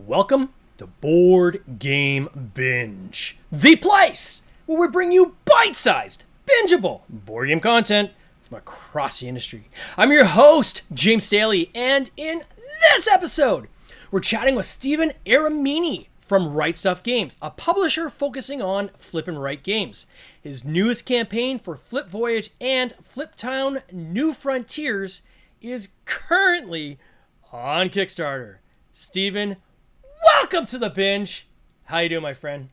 Welcome to Board Game Binge, the place where we bring you bite-sized, bingeable board game content from across the industry. I'm your host, James Staley, and in this episode, we're chatting with Stephen Aramini from Right Stuff Games, a publisher focusing on flip and write games. His newest campaign for Flip Voyage and Fliptown New Frontiers is currently on Kickstarter. Stephen, welcome to the binge. How you doing, my friend?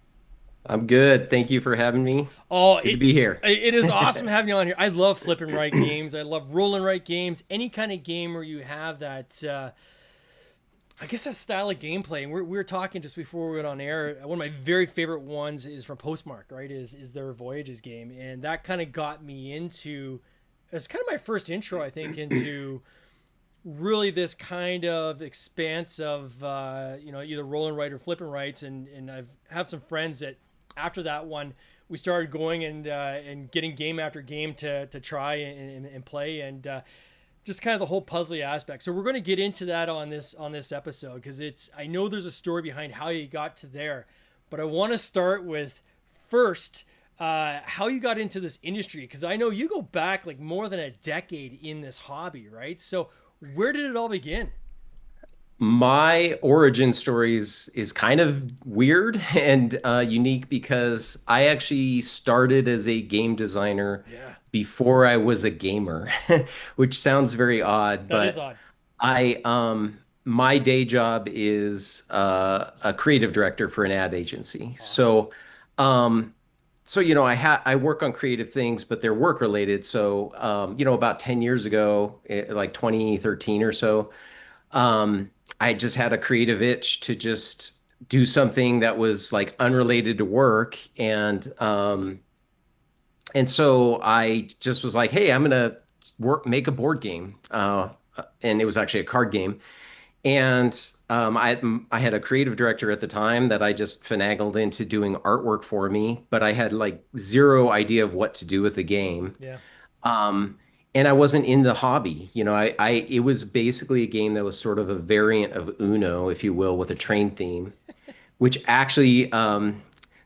I'm good. Thank you for having me. Oh, Good to be here. it is awesome having you on here. I love flip and write games. I love roll and write games. Any kind of game where you have that, I guess that style of gameplay. And we were talking just before we went on air. One of my very favorite ones is from Postmark, right? Is their Voyages game, and that kind of got me into. It's kind of my first intro, I think, into really this kind of expanse of either roll and write or flip and writes, and I've have some friends that after that one we started going and getting game after game to try and play, and just kind of the whole puzzly aspect. So we're going to get into that on this episode, because I know there's a story behind how you got to there, but I want to start with first how you got into this industry, because I know you go back like more than a decade in this hobby, right? So where did it all begin? My origin story is kind of weird and unique because I actually started as a game designer Yeah, before I was a gamer, which sounds very odd, that is but odd. my day job is a creative director for an ad agency. Awesome. Um, I work on creative things, but they're work related. So about 10 years ago, like 2013 or so, I just had a creative itch to just do something that was like unrelated to work, and so I just was like, hey, I'm gonna make a board game, and it was actually a card game. And I had a creative director at the time that I just finagled into doing artwork for me, but I had like zero idea of what to do with the game. Yeah. Um, and I wasn't in the hobby. It was basically a game that was sort of a variant of Uno, if you will, with a train theme, which actually,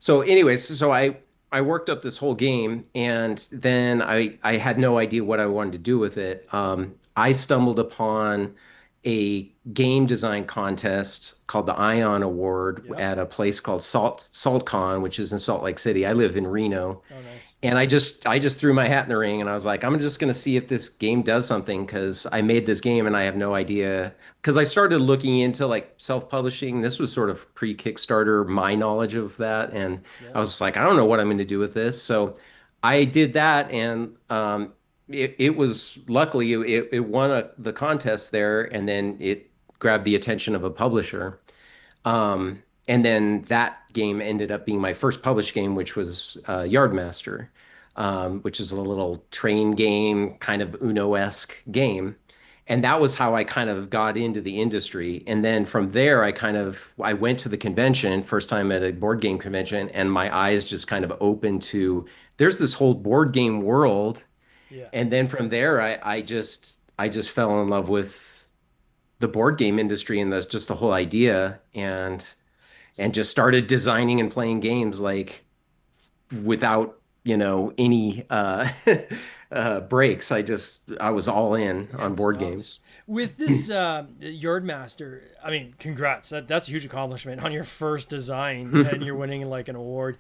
so anyways, I worked up this whole game, and then I had no idea what I wanted to do with it. I stumbled upon a game design contest called the Ion Award Yep. at a place called SaltCon, which is in Salt Lake City. I live in Reno, Oh, nice. and I just threw my hat in the ring, and I was like, I'm just going to see if this game does something, because I made this game and I have no idea. Because I started looking into like self-publishing. This was sort of pre-Kickstarter, my knowledge of that, and I Yep. was like, I don't know what I'm going to do with this. So I did that, and it was luckily it won the contest there, and then it grabbed the attention of a publisher. And then that game ended up being my first published game, which was Yardmaster, which is a little train game, kind of Uno-esque game. And that was how I kind of got into the industry. And then from there, I went to the convention, first time at a board game convention, and my eyes just kind of opened to there's this whole board game world. Yeah. And then from there, I just fell in love with the board game industry and just the whole idea, and just started designing and playing games like without any breaks. I was all in on Can't board stop. games. With this Yardmaster, I mean, congrats. That's a huge accomplishment on your first design, and you're winning like an award.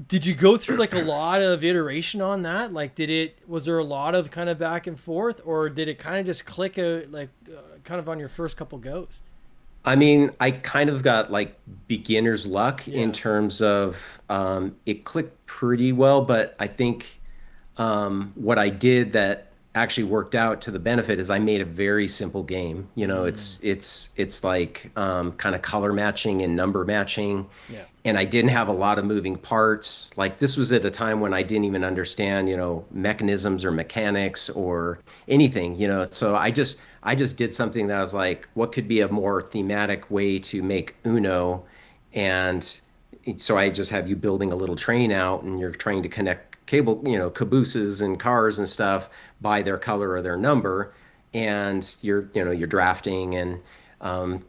Did you go through like a lot of iteration on that? Like, was there a lot of kind of back and forth, or did it kind of just click kind of on your first couple goes? I mean, I kind of got like beginner's luck in Yeah. terms of it clicked pretty well, but I think what I did that actually worked out to the benefit is I made a very simple game. Mm, It's like kind of color matching and number matching, yeah. and I didn't have a lot of moving parts. Like this was at a time when I didn't even understand, mechanisms or mechanics or anything. So I just did something that was like, what could be a more thematic way to make Uno? And so I just have you building a little train out, and you're trying to connect cabooses and cars and stuff by their color or their number, and you're drafting, and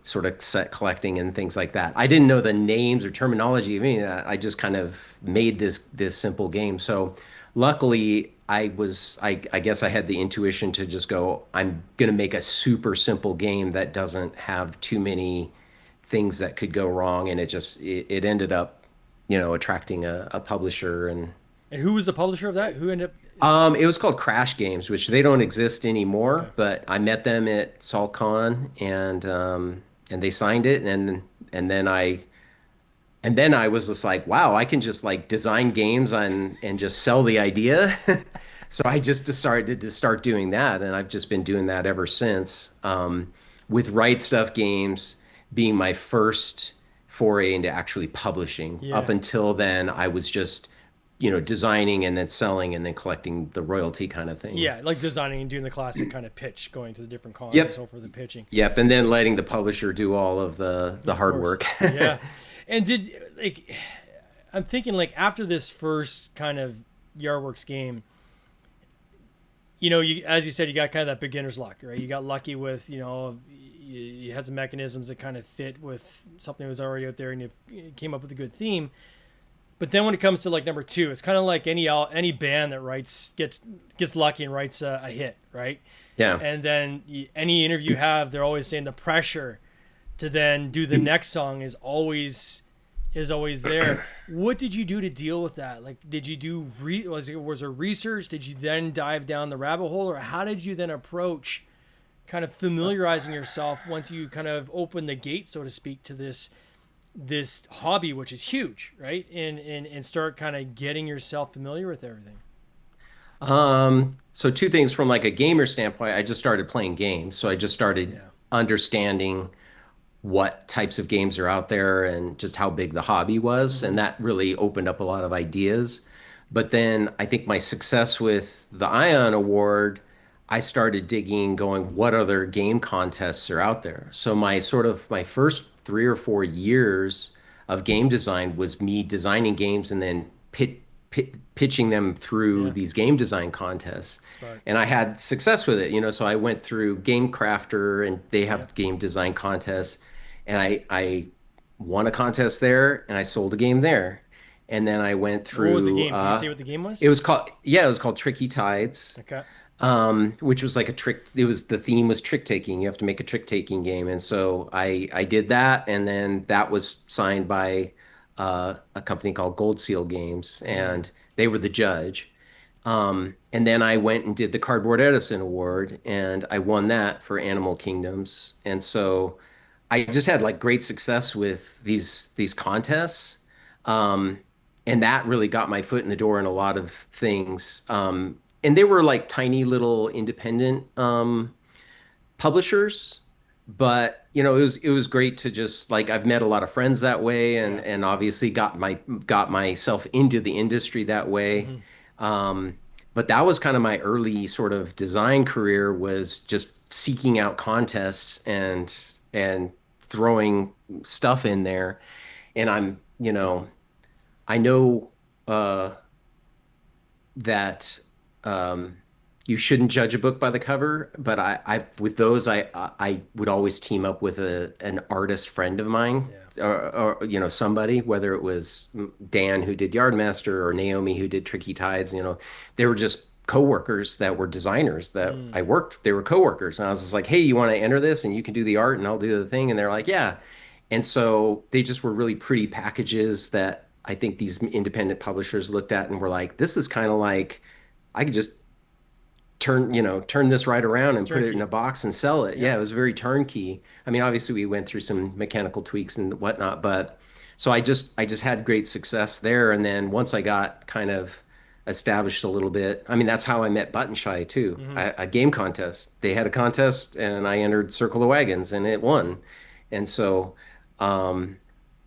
sort of set collecting and things like that. I didn't know the names or terminology of any of that. I just kind of made this simple game. So luckily, I guess I had the intuition to just go, I'm gonna make a super simple game that doesn't have too many things that could go wrong, and it ended up, attracting a publisher. And who was the publisher of that? Who ended up? It was called Crash Games, which they don't exist anymore, Okay. but I met them at SaltCon, and they signed it, and then I was just like, wow, I can just like design games and just sell the idea. So I just decided to start doing that, and I've just been doing that ever since. With Right Stuff Games being my first foray into actually publishing. Up Yeah. until then, I was just, designing and then selling and then collecting the royalty kind of thing. Yeah, like designing and doing the classic kind of pitch, going to the different cons and Yep. so forth, the pitching. Yep. And then letting the publisher do all of the Of hard course. work. Yeah. And I'm thinking like after this first kind of Yardworks game, as you said, you got kind of that beginner's luck, right? You got lucky with, you had some mechanisms that kind of fit with something that was already out there and you came up with a good theme. But then when it comes to like number two, it's kind of like any band that gets lucky and writes a hit, right? Yeah. And then any interview you have, they're always saying the pressure to then do the next song is always there. What did you do to deal with that? Like, did you do was there research? Did you then dive down the rabbit hole, or how did you then approach kind of familiarizing yourself once you kind of open the gate, so to speak, to this hobby, which is huge, right? And start kind of getting yourself familiar with everything. So two things from like a gamer standpoint, I just started playing games. So I just started Yeah. understanding what types of games are out there and just how big the hobby was. And Hmm. that really opened up a lot of ideas. But then I think my success with the Ion Award, I started digging, going, what other game contests are out there? So my first 3 or 4 years of game design was me designing games and then pitching them through Yeah. these game design contests. Smart. And I had success with it, so I went through Game Crafter and they Yeah. have game design contests, and I won a contest there and I sold a game there. And then I went What was the through game? Can you say what the game was? it was called Tricky Tides, Okay. which was like a trick. The theme was trick taking. You have to make a trick taking game, and so I did that, and then that was signed by a company called Gold Seal Games, Mm. and they were the judge. And then I went and did the Cardboard Edison Award, and I won that for Animal Kingdoms. And so I just had like great success with these contests. Um, and that really got my foot in the door in a lot of things. And they were like tiny little independent publishers, but it was great to just like I've met a lot of friends that way, and Yeah. obviously got myself into the industry that way. Hmm. Um, but that was kind of my early sort of design career, was just seeking out contests and throwing stuff in there. And I know that you shouldn't judge a book by the cover, but I with those I would always team up with an artist friend of mine, Yeah. or somebody, whether it was Dan who did Yardmaster or Naomi who did Tricky Tides. They were just coworkers that were designers that Mm. I worked. They were coworkers, and I was just like, hey, you want to enter this, and you can do the art, and I'll do the thing, and they're like, yeah. And so they just were really pretty packages that I think these independent publishers looked at and were like, this is kind of like I could just turn this right around It's and put it in a turnkey. box and sell it. Yeah. Yeah, it was very turnkey. I mean, obviously we went through some mechanical tweaks and whatnot, but so I just had great success there. And then once I got kind of established a little bit, I mean, that's how I met Button Shy too. Hmm. A game contest. They had a contest and I entered Circle of Wagons and it won. And um,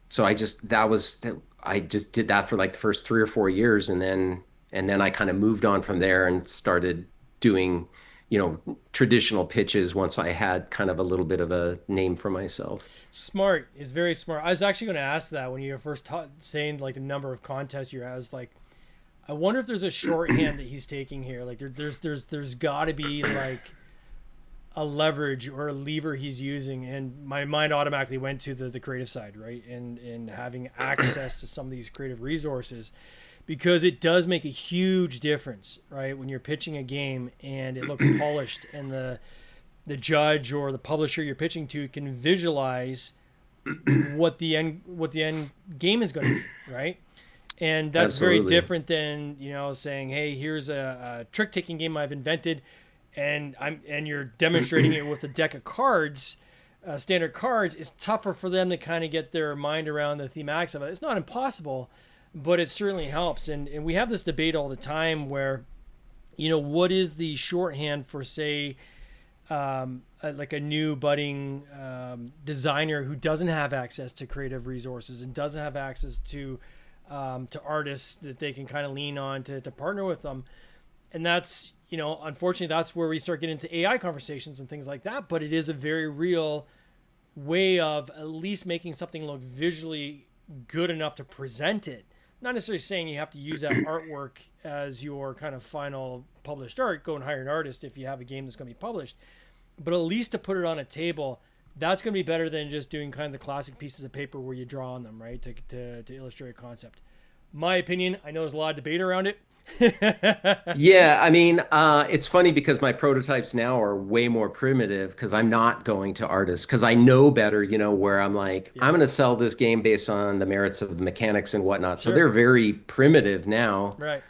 so I just did that for like the first 3 or 4 years, and then I kind of moved on from there and started doing, traditional pitches once I had kind of a little bit of a name for myself. Smart is very smart. I was actually going to ask that when you were first saying like the number of contests you has. Like, I wonder if there's a shorthand that he's taking here. Like, there's got to be like a leverage or a lever he's using, and my mind automatically went to the creative side, right? And having access to some of these creative resources, because it does make a huge difference, right? When you're pitching a game and it looks polished, and the judge or the publisher you're pitching to can visualize what the end game is going to be, right? And that's very Absolutely. different than, saying, hey, here's a trick taking game I've invented, and you're demonstrating it with a deck of cards, standard cards. It's tougher for them to kind of get their mind around the thematics of it. It's not impossible, but it certainly helps. And we have this debate all the time where, what is the shorthand for, say, like a new budding designer who doesn't have access to creative resources and doesn't have access to artists that they can kind of lean on to partner with them. And that's, unfortunately, that's where we start getting into AI conversations and things like that. But it is a very real way of at least making something look visually good enough to present it. Not necessarily saying you have to use that artwork as your kind of final published art. Go and hire an artist if you have a game that's going to be published. But at least to put it on a table, that's going to be better than just doing kind of the classic pieces of paper where you draw on them, right, to illustrate a concept. My opinion, I know there's a lot of debate around it. Yeah, I mean, it's funny because my prototypes now are way more primitive because I'm not going to artists because I know better, where I'm like, Yeah, I'm going to sell this game based on the merits of the mechanics and whatnot. So sure. they're very primitive now. Right.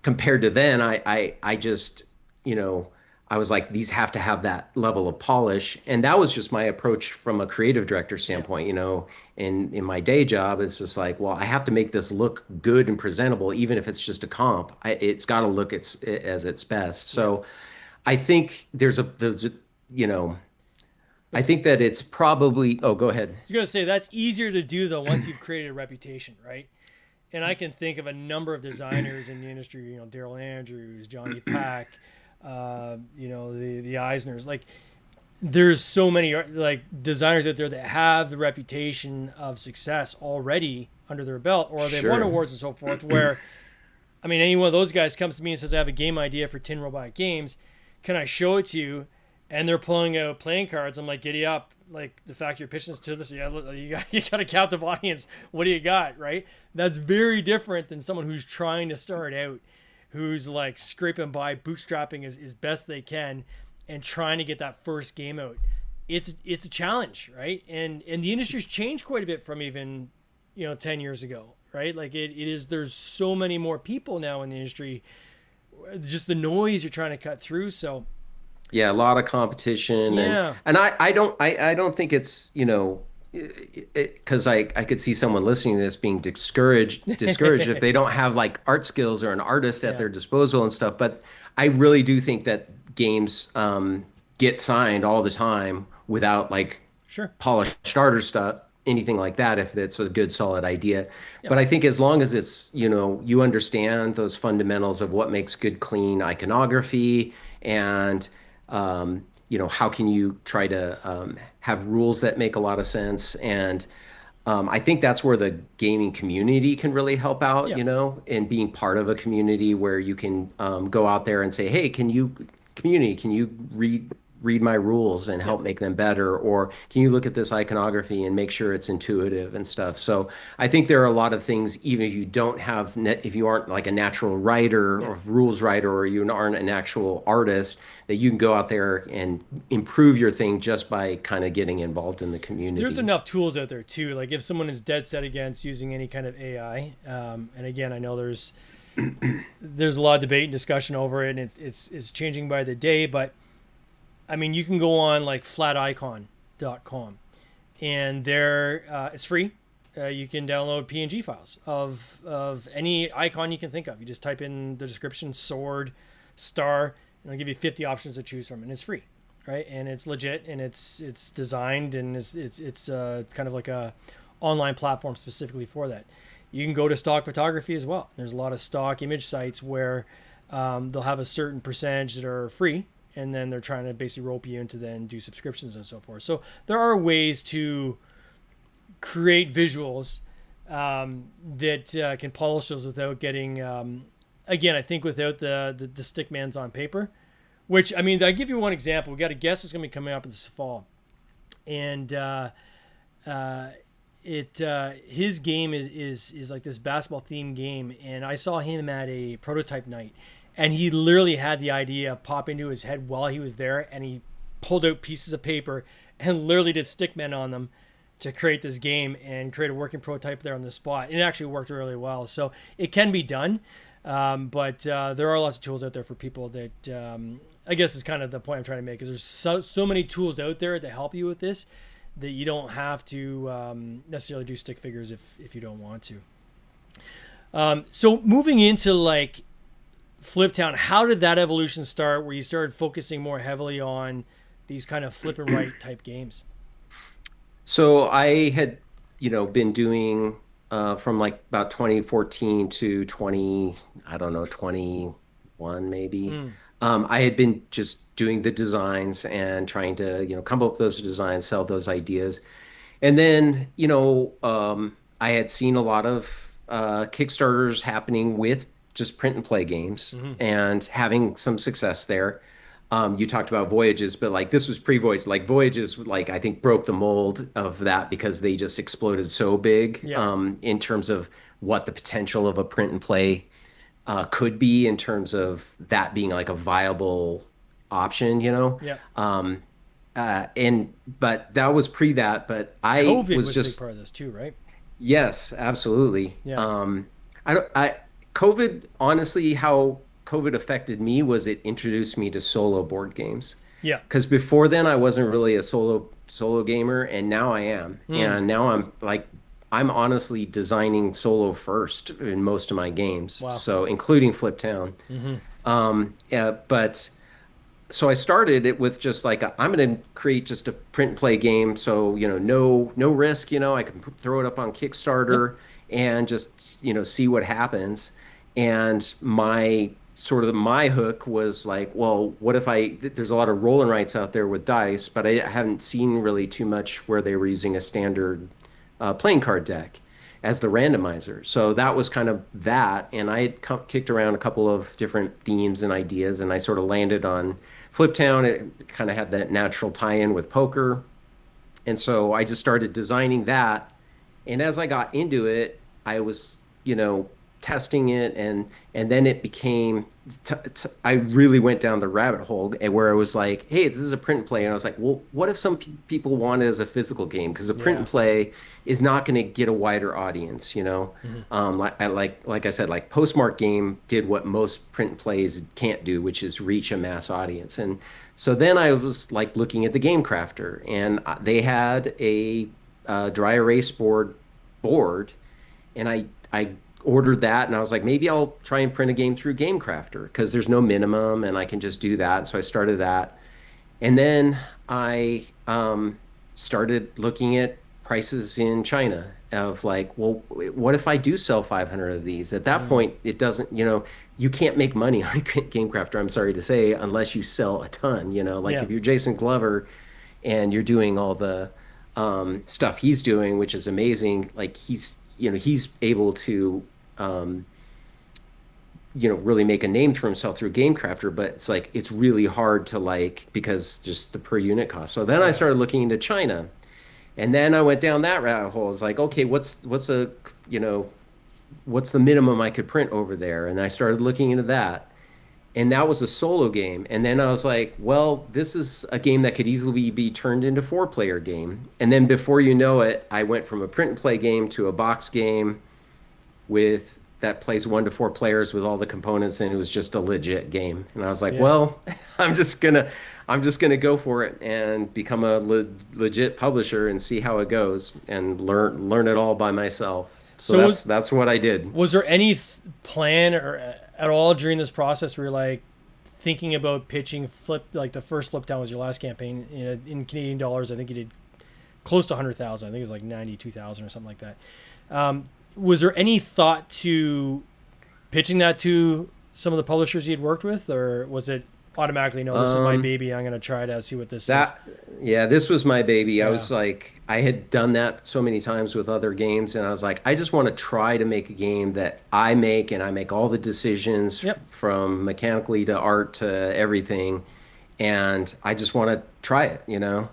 Compared to then, I just, you know, I was like, these have to have that level of polish. And that was just my approach from a creative director Yeah. standpoint, in my day job. It's just like, well, I have to make this look good and presentable, even if it's just a comp. It's got to look as its best. Yeah. So I think you know, I think that it's probably, oh, go ahead. I was going to say that's easier to do, though, once you've created a reputation, right? And I can think of a number of designers in the industry, Daryl Andrews, Johnny Pack, the Eisners. Like, there's so many like designers out there that have the reputation of success already under their belt, or they've won Sure. awards and so forth. Where, I mean, any one of those guys comes to me and says, "I have a game idea for Tin Robot Games. Can I show it to you?" And they're pulling out playing cards. I'm like, "Giddy up!" Like, the fact you're pitching this to this, yeah, you got a captive audience. What do you got, right? That's very different than someone who's trying to start out, who's like scraping by, bootstrapping as best they can, and trying to get that first game out. It's a challenge, right? And the industry's changed quite a bit from even 10 years ago, right? Like, it is, there's so many more people now in the industry, just the noise you're trying to cut through. So Yeah, a lot of competition, and yeah. I don't think it's, because I could see someone listening to this being discouraged if they don't have like art skills or an artist at Yeah, their disposal and stuff. But I really do think that games get signed all the time without like sure. polished starter stuff, anything like that, if it's a good solid idea. Yeah, But I think as long as it's, you understand those fundamentals of what makes good, clean iconography, and how can you try to have rules that make a lot of sense. And I think that's where the gaming community can really help out, yeah, and being part of a community where you can go out there and say, hey, community, can you read my rules and yeah. help make them better? Or can you look at this iconography and make sure it's intuitive and stuff? So I think there are a lot of things, even if you don't have if you aren't like a natural writer Yeah. or rules writer, or you aren't an actual artist, that you can go out there and improve your thing just by kind of getting involved in the There's community. enough tools out there too. Like, if someone is dead set against using any kind of AI, and again, I know there's a lot of debate and discussion over it, and it's changing by the day. But I mean, you can go on like flaticon.com, and there it's free. You can download PNG files of any icon you can think of. You just type in the description, sword, star, and it'll give you 50 options to choose from, and it's free, right? And it's legit, and it's designed, and it's kind of like a online platform specifically for that. You can go to stock photography as well. There's a lot of stock image sites where they'll have a certain percentage that are free, and then they're trying to basically rope you into then do subscriptions and so forth. So there are ways to create visuals that can polish those without getting, again, I think without the stick man's on paper, Which, I mean, I give you one example. We got a guest that's going to be coming up this fall, and his game is like this basketball themed game, and I saw him at a prototype night, and he literally had the idea pop into his head while he was there, and he pulled out pieces of paper and literally did stickmen on them to create this game and create a working prototype there on the spot. It actually worked really well, so it can be done. But there are lots of tools out there for people that I guess is kind of the point I'm trying to make, is there's so many tools out there to help you with this that you don't have to necessarily do stick figures if you don't want to. So moving into like Fliptown, how did that evolution start where you started focusing more heavily on these kind of flip and write type games? So I had, been doing from like about 2014 to 20, I don't know, 21 maybe. I had been just doing the designs and trying to, come up with those designs, sell those ideas. And then, I had seen a lot of Kickstarters happening with just print and play games and having some success there. You talked about Voyages, but like this was pre-Voyage. Like Voyages, like I think broke the mold of that because they just exploded so big in terms of what the potential of a print and play could be in terms of that being like a viable option, Yeah. But that was pre that. But I COVID was was a big just part of this too, right? yes, absolutely. Yeah. COVID, honestly, how COVID affected me was it introduced me to solo board games. Yeah. Because before then I wasn't really a solo gamer, and now I am. And now I'm honestly designing solo first in most of my games. Wow. So including Fliptown. But so I started it with just like I'm going to create just a print and play game. So, no risk, I can throw it up on Kickstarter and just, see what happens. And my hook was like, well, what if there's a lot of roll and writes out there with dice, but I haven't seen really too much where they were using a standard playing card deck as the randomizer. So that was kind of that. And I had kicked around a couple of different themes and ideas, and I sort of landed on Fliptown. It kind of had that natural tie-in with poker. And so I just started designing that. And as I got into it, I was, testing it, and then it became I really went down the rabbit hole where I was like, hey, this is a print and play, and I was like, well, what if some people want it as a physical game, because a print and play is not going to get a wider audience, like I said, like Postmark game did what most print and plays can't do, which is reach a mass audience. And so then I was like looking at the Game Crafter, and they had a dry erase board, and I ordered that, and I was like, maybe I'll try and print a game through Game Crafter because there's no minimum and I can just do that. So I started that. And then I started looking at prices in China of like, well, what if I do sell 500 of these? At that point, it doesn't, you can't make money on Game Crafter, I'm sorry to say, unless you sell a ton, if you're Jason Glover and you're doing all the stuff he's doing, which is amazing, like he's able to really make a name for himself through Game Crafter, but it's like it's really hard to because just the per unit cost. So then I started looking into China, and then I went down that rabbit hole. It's like, okay, what's the minimum I could print over there? And I started looking into that, and that was a solo game. And then I was like, well, this is a game that could easily be turned into 4-player game. And then before you know it, I went from a print and play game to a box game that plays 1 to 4 players with all the components, and it was just a legit game. And I was like, well, I'm just gonna go for it and become a legit publisher and see how it goes and learn it all by myself. So that's what I did. Was there any plan or at all during this process where you're like thinking about pitching like the first Fliptown was your last campaign in Canadian dollars? I think you did close to 100,000. I think it was like 92,000 or something like that. Was there any thought to pitching that to some of the publishers you'd worked with, or was it automatically know this is my Um, baby? I'm gonna try to see what this is. That, yeah, this was my baby. I Yeah. was like, I had done that so many times with other games, and I was like, I just want to try to make a game that I make, and I make all the decisions Yep. from mechanically to art to everything, and I just want to try it, you know?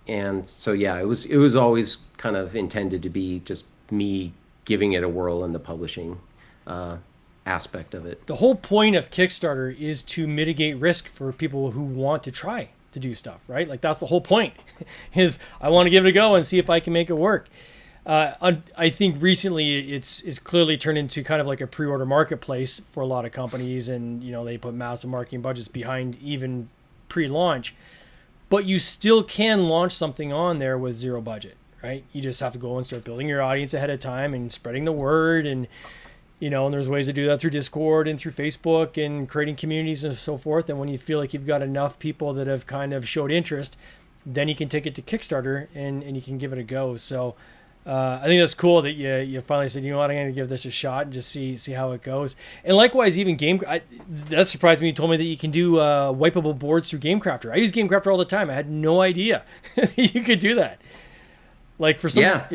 And so yeah, it was always kind of intended to be just me giving it a whirl in the publishing uh, aspect of it. The whole point of Kickstarter is to mitigate risk for people who want to try to do stuff, right? Like that's the whole point. Is I want to give it a go and see if I can make it work. I think recently it's clearly turned into kind of like a pre-order marketplace for a lot of companies, and they put massive marketing budgets behind even pre-launch. But you still can launch something on there with zero budget, right? You just have to go and start building your audience ahead of time and spreading the word, and there's ways to do that through Discord and through Facebook and creating communities and so forth. And when you feel like you've got enough people that have kind of showed interest, then you can take it to Kickstarter and you can give it a go. So I think that's cool that you finally said, you know what, I'm going to give this a shot and just see how it goes. And likewise, even that surprised me. You told me that you can do wipeable boards through GameCrafter. I use GameCrafter all the time. I had no idea you could do that. Like for some, Yeah.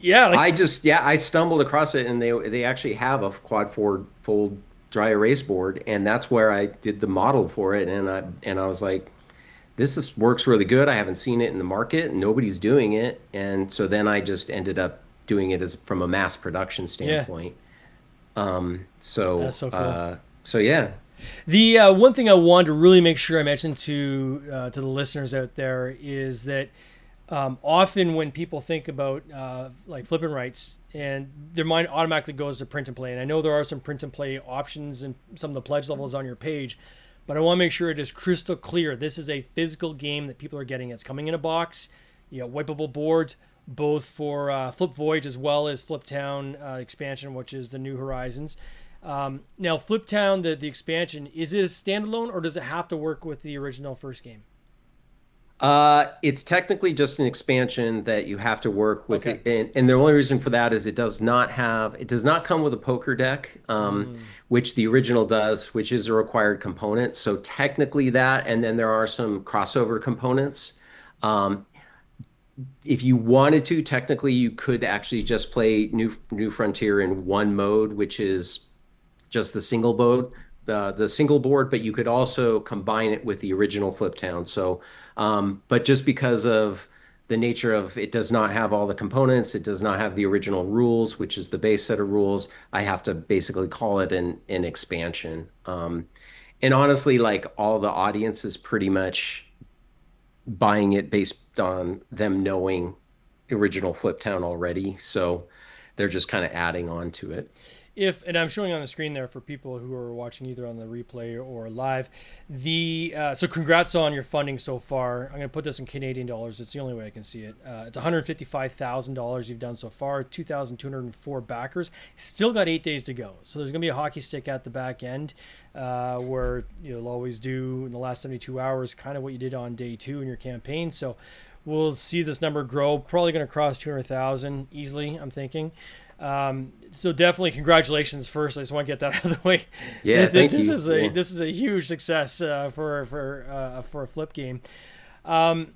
yeah, like I stumbled across it, and they actually have a quad fold dry erase board, and that's where I did the model for it, and I was like, works really good. I haven't seen it in the market, nobody's doing it, and so then I just ended up doing it as from a mass production yeah, standpoint. that's so cool. So yeah. The one thing I wanted to really make sure I mentioned to the listeners out there is that often when people think about like flipping rights, and their mind automatically goes to print and play. And I know there are some print and play options and some of the pledge levels on your page, but I want to make sure it is crystal clear. This is a physical game that people are getting. It's coming in a box. Wipeable boards, both for Flip Voyage as well as Fliptown expansion, which is the New Horizons. Now, Fliptown, the expansion, is it a standalone or does it have to work with the original first game? It's technically just an expansion that you have to work with Okay. it, and the only reason for that is it does not come with a poker deck, which the original does, which is a required component. So technically that, and then there are some crossover components. Um, if you wanted to, technically you could actually just play New Frontier in one mode, which is just the single board, but you could also combine it with the original Fliptown. So, but just because of the nature of it does not have all the components, it does not have the original rules, which is the base set of rules. I have to basically call it an expansion. And honestly, like all the audience is pretty much buying it based on them knowing original Fliptown already. So they're just kind of adding on to it. And I'm showing on the screen there for people who are watching either on the replay or live, so congrats on your funding so far. I'm going to put this in Canadian dollars. It's the only way I can see it. It's $155,000 you've done so far, 2,204 backers. Still got 8 days to go. So there's going to be a hockey stick at the back end where you'll always do in the last 72 hours kind of what you did on day 2 in your campaign. So we'll see this number grow. Probably going to cross 200,000 easily, I'm thinking. So definitely congratulations first. I just want to get that out of the way. Yeah, thank This you. is Yeah. a huge success for a flip game. Can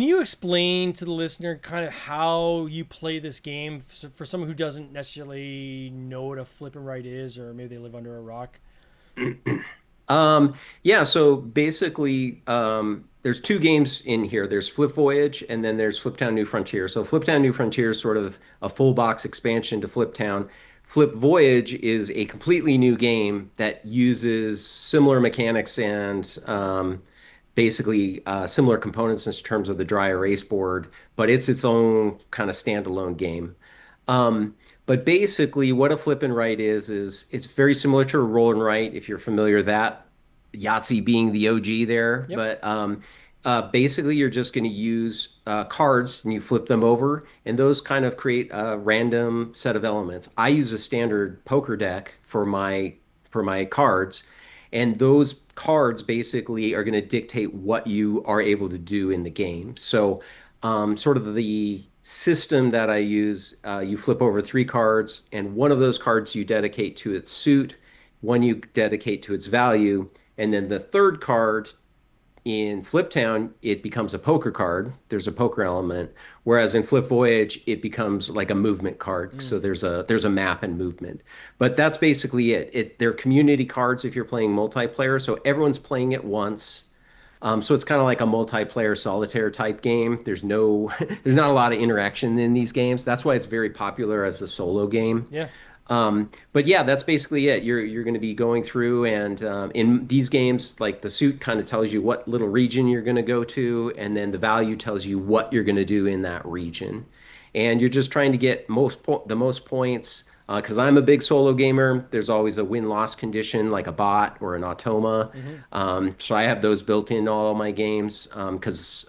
you explain to the listener kind of how you play this game for someone who doesn't necessarily know what a flip and right is, or maybe they live under a rock? Yeah, so basically, there's two games in here. There's Flip Voyage and then there's Fliptown New Frontier. So Fliptown New Frontier is sort of a full box expansion to Fliptown. Flip Voyage is a completely new game that uses similar mechanics and basically similar components in terms of the dry erase board, but it's its own kind of standalone game. But basically, what a flip and write is it's very similar to a roll and write if you're familiar with that. Yahtzee being the OG there, Yep. but basically you're just going to use cards and you flip them over, and those kind of create a random set of elements. I use a standard poker deck for my cards, and those cards basically are going to dictate what you are able to do in the game. So, sort of the system that I use, you flip over 3 cards, and one of those cards you dedicate to its suit, one you dedicate to its value, And then the third card in Fliptown, it becomes a poker card. There's a poker element, whereas in Flip Voyage, it becomes like a movement card. So Mm. there's a map and movement. But that's basically it. They're community cards if you're playing multiplayer. So everyone's playing it once. So it's kind of like a multiplayer solitaire type game. There's not a lot of interaction in these games. That's why it's very popular as a solo game. Yeah. But yeah, that's basically it. You're going to be going through, and in these games, like the suit kind of tells you what little region you're going to go to, and then the value tells you what you're going to do in that region. And you're just trying to get the most points. Because I'm a big solo gamer, there's always a win-loss condition like a bot or an automa. Hmm. So I have those built in all of my games. Because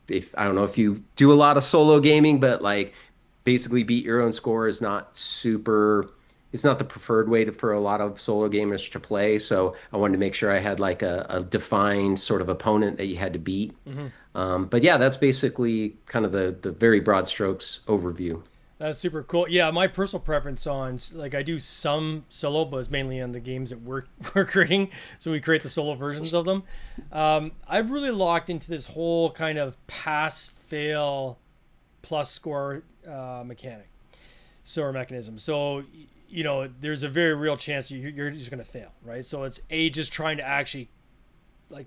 if I don't know if you do a lot of solo gaming, but like basically beat your own score is not super. It's not the preferred way for a lot of solo gamers to play. So I wanted to make sure I had like a defined sort of opponent that you had to beat. Hmm. But yeah, that's basically kind of the very broad strokes overview. That's super cool. Yeah, my personal preference on like I do some solo, but it's mainly on the games that we're creating. So we create the solo versions of them. I've really locked into this whole kind of pass fail plus score mechanic, so or mechanism. So there's a very real chance you're just going to fail, right? So it's just trying to actually like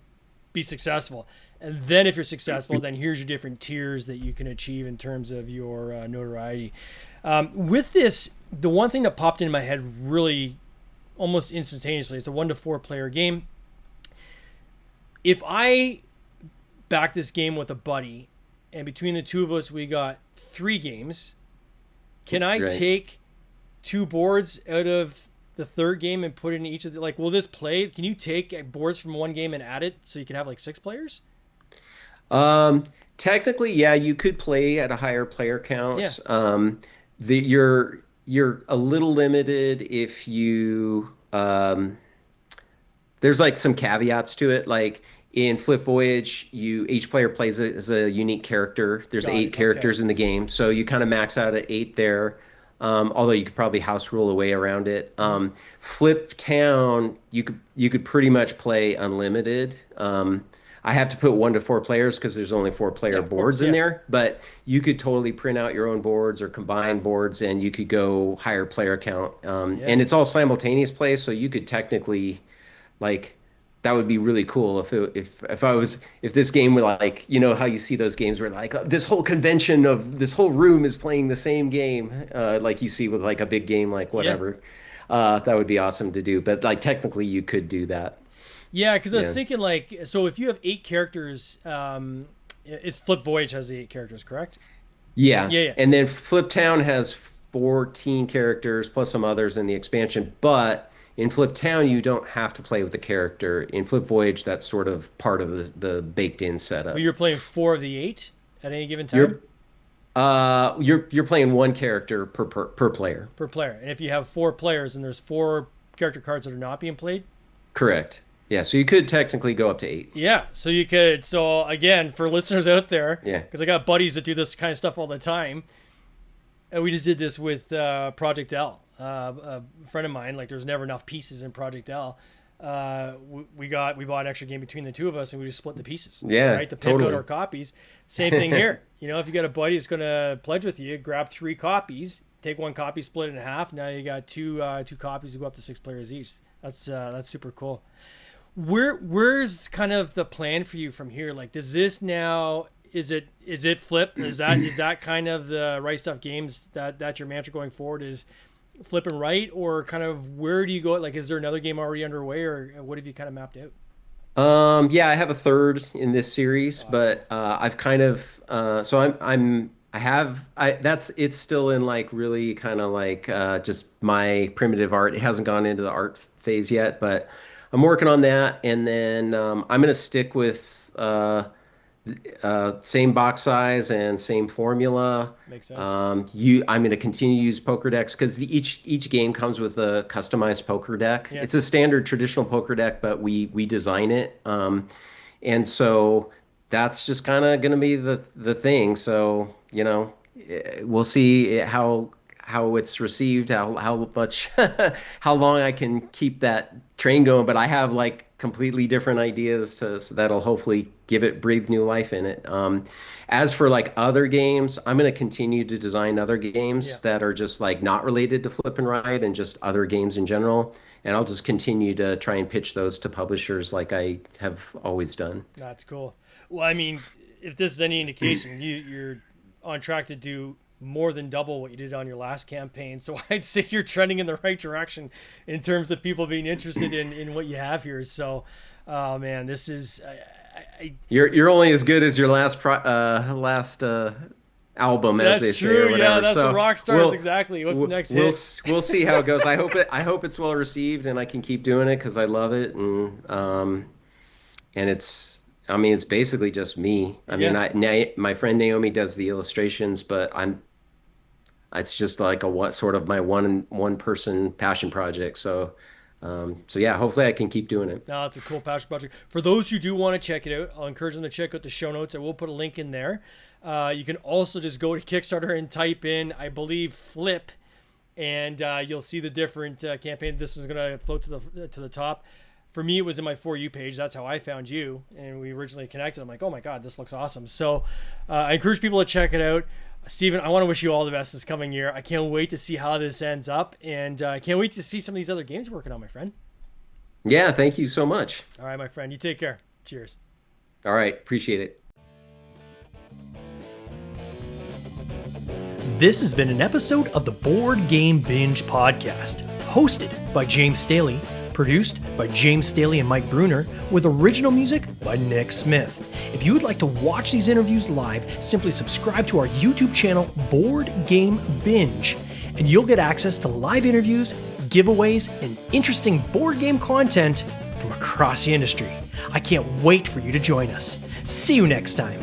be successful, and then if you're successful, then here's your different tiers that you can achieve in terms of your notoriety. With this, the one thing that popped into my head really almost instantaneously, it's a 1 to 4 player game. If I back this game with a buddy, and between the two of us we got 3 games, can I Right. take 2 boards out of the third game and put it in each of the, like, will this play? Can you take boards from one game and add it so you can have like 6 players? Um, Technically, yeah, you could play at a higher player Yeah, count. You're a little limited if you there's like some caveats to it. Like in Flip Voyage, you each player plays as a unique character. There's got eight it. Okay. characters in the game, so you kind of max out at 8 there. Although you could probably house rule a way around it. Hmm. Flip Town, you could pretty much play unlimited. I have to put 1 to 4 players because there's only 4 player Yeah, of course. boards in Yeah. there, but you could totally print out your own boards or combine boards, and you could go higher player count. Yeah. And it's all simultaneous play, so you could technically like that would be really cool if this game were like how you see those games where like this whole convention of this whole room is playing the same game like you see with like a big game like Yeah. whatever. That would be awesome to do, but like technically you could do that. Yeah, because I was Yeah. thinking like, so if you have 8 characters, it's Flip Voyage has the 8 characters, correct? Yeah. Yeah, yeah. And then Fliptown has 14 characters plus some others in the expansion, but in Fliptown you don't have to play with a character. In Flip Voyage, that's sort of part of the baked in But setup. you're playing 4 of the 8 at any given time You're you're playing one character per player. per player, and if you have 4 players and there's 4 character cards that are not being played. Correct. Yeah, so you could technically go up to 8. Yeah, so you could. So again, for listeners out there, Yeah. because I got buddies that do this kind of stuff all the time, and we just did this with Project L. A friend of mine, like, there's never enough pieces in Project L. We bought an extra game between the two of us, and we just split the pieces. Yeah, Right, to pimp out totally. our copies. Same thing here. If you got a buddy that's gonna pledge with you, grab 3 copies, take 1 copy, split it in half. Now you got two copies to go up to 6 players each. That's super cool. Where's kind of the plan for you from here? Like, does this now, is it flip? Is that kind of the right stuff games that your mantra going forward is flip and right, or kind of where do you go? Like, is there another game already underway, or what have you kind of mapped out? Yeah, I have a third in this series, Oh, that's cool. but I've kind of so I have I that's it's still in like really kind of like just my primitive art. It hasn't gone into the art phase yet, but I'm working on that, and then I'm gonna stick with same box size and same formula. Makes sense. I'm going to continue to use poker decks because each game comes with a customized poker deck. Yeah. It's a standard traditional poker deck, but we design it, and so that's just kind of going to be the thing. So we'll see how it's received, how much, how long I can keep that train going. But I have like completely different ideas so that'll hopefully breathe new life in it. As for like other games, I'm going to continue to design other Yeah. games that are just like not related to Flip and Ride and just other games in general. And I'll just continue to try and pitch those to publishers like I have always done. That's cool. Well, I mean, if this is any indication, you're on track to do more than double what you did on your last campaign. So I'd say you're trending in the right direction in terms of people being interested in what you have here. So, man, this is You're only as good as your last album, as they that's say, true. or Yeah, whatever. that's the So rock stars exactly. What's the next hit? we'll see how it goes. I hope it's well received and I can keep doing it because I love it, and it's, I mean, it's basically just me. I mean, Yeah. my friend Naomi does the illustrations, but it's just like sort of my one person passion project. So yeah, hopefully I can keep doing it. No, it's a cool passion project. For those who do want to check it out, I'll encourage them to check out the show notes. I will put a link in there. You can also just go to Kickstarter and type in, I believe, Flip, and you'll see the different campaign. This was going to float to the top. For me, it was in my For You page. That's how I found you, and we originally connected. I'm like, oh my God, this looks awesome. So I encourage people to check it out. Steven, I want to wish you all the best this coming year. I can't wait to see how this ends up, and I can't wait to see some of these other games you're working on, my friend. Yeah, thank you so much. All right, my friend. You take care. Cheers. All right, appreciate it. This has been an episode of the Board Game Binge podcast, hosted by James Staley, produced by James Staley and Mike Bruner, with original music by Nick Smith. If you would like to watch these interviews live, simply subscribe to our YouTube channel, Board Game Binge, and you'll get access to live interviews, giveaways, and interesting board game content from across the industry. I can't wait for you to join us. See you next time.